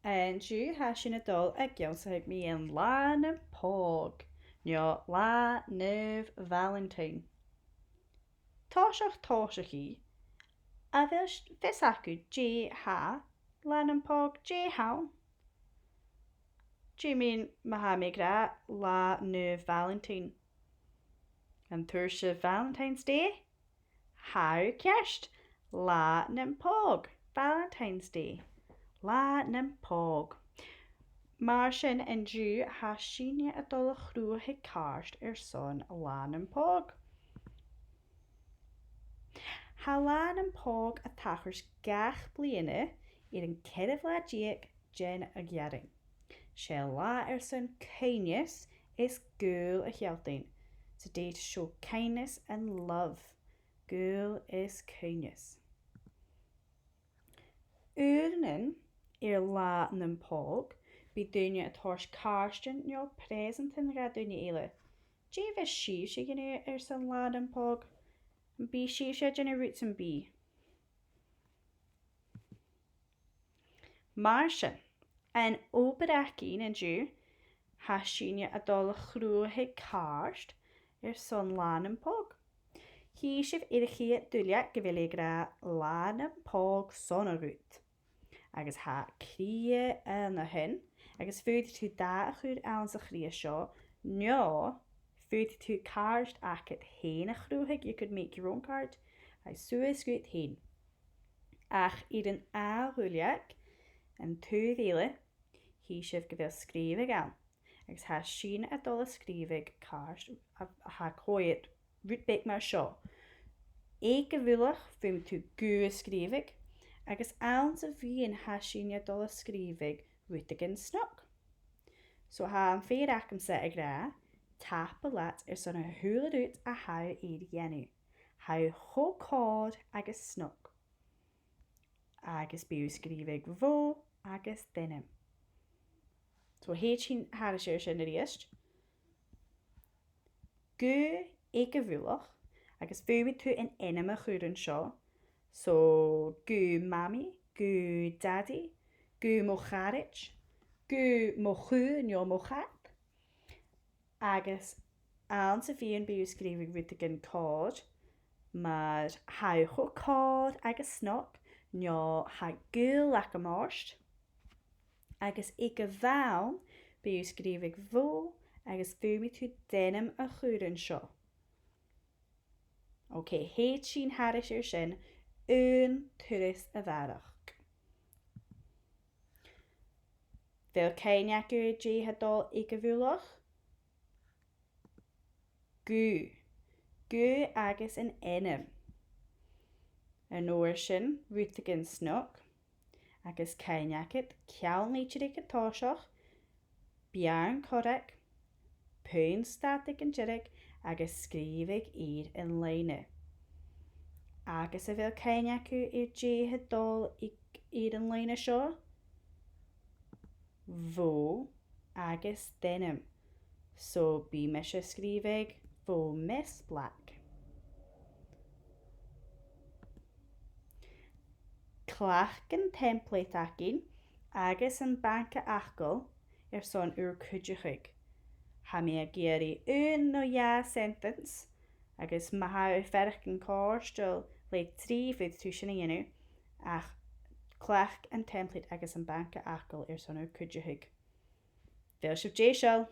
And you hashin a dul agam so me an leasan pog. Nyo leasanh Valentine. Táiseach í, a fis acu J ha, leasan pog J how. Do you mean Mahamigra leasanh Valentine? And thursday Valentine's Day? How ceist leasan pog Valentine's Day. Leasan pog. Mar sin an dú hasíne a dul chrúthaigh cáist son leasan pog. Tá leasan pog a tachars gach bliana an ceireadh díag gin a ghearrainn. Sé lá son kindness is gúil a chealtain. It's a day to show kindness and love. Gúil is kindness. Urrainn leasan pog bí duine a thuairs cáistin nó pearsanta ra duine éile. Dé bheith siomh sé gine san leasan pog. Bí siomh sé gine rút an bí. Mar sin, an óbarácín an dú hasíne a dul chrúthaigh cáist son leasan pog. Hí sibh idirché dúile go bhfuil gra leasan pog son a rút. Agus ha cria an a hin, agus fuidir tú da a chuúd an sa chria seo, nó fuidir tú cáist acad héin a chrúthaigh, you could make your own card, I suas grúd héin. Ach iad an áhuileach an tú dhíle, hí sibh go bhfuil sgrìobhaidh an, agus ha sin a dul a sgrìobhaidh cáist a ha cóid rút beic mar seo. Éig go bhuilach fuim tú gú a sgrìobhaidh, agus an sa bhíon hasíne a dul a sgrìobhaidh rút agin snoc. So ha an fhaireachdainnean a gra, tap a leat son a thuúla rút a how iad dhéanamh. How chócáid agus snoc. Agus bíú sgrìobhaidh dhomh agus dhèanamh. So héad sin har sé sin a ríist. Gú éig go bhuilach, agus fuimid tú in inam a chuúrann seo. So gú mami, gú daddy, gú mo charich, gú mo chu nó mo chat. Agus an sa bhíon bíú sgrìobhaidh rút agin cáid, mar how chócáid agus snoc, nó ha gúil ach a máist. Agus ag go bhain bíú sgrìobhaidh dhomh agus fuimid tú dhèanamh a chuúrann seo. Ok, héad sin haris sin turas a bharach. Bhfuil céineacu dé hadul ag go bhuilach? Gú. Gú agus an inam. An nóir sin rút agin snoc, agus céineacad ceall litir ag atáiseach, beàrn-corrag, puing stad ag an deireadh, agus sgrìobhaidh iad an léine. Agus a bhfuil céineacu dé hadul iad an léine seo? Dhomh agus dhèanamh. So bí me se sgrìobhaidh dhomh mis black. Chleachdadh template acin agus an banca achgal son urrainn. Ha mé a géirí nó sentence agus maha fhaireachdainnean cáirstil le trí fuid tú sin a dhéanamh ach chleachdadh an template agus an banca achgal son urrainn. Bhfuil sibh dé seo.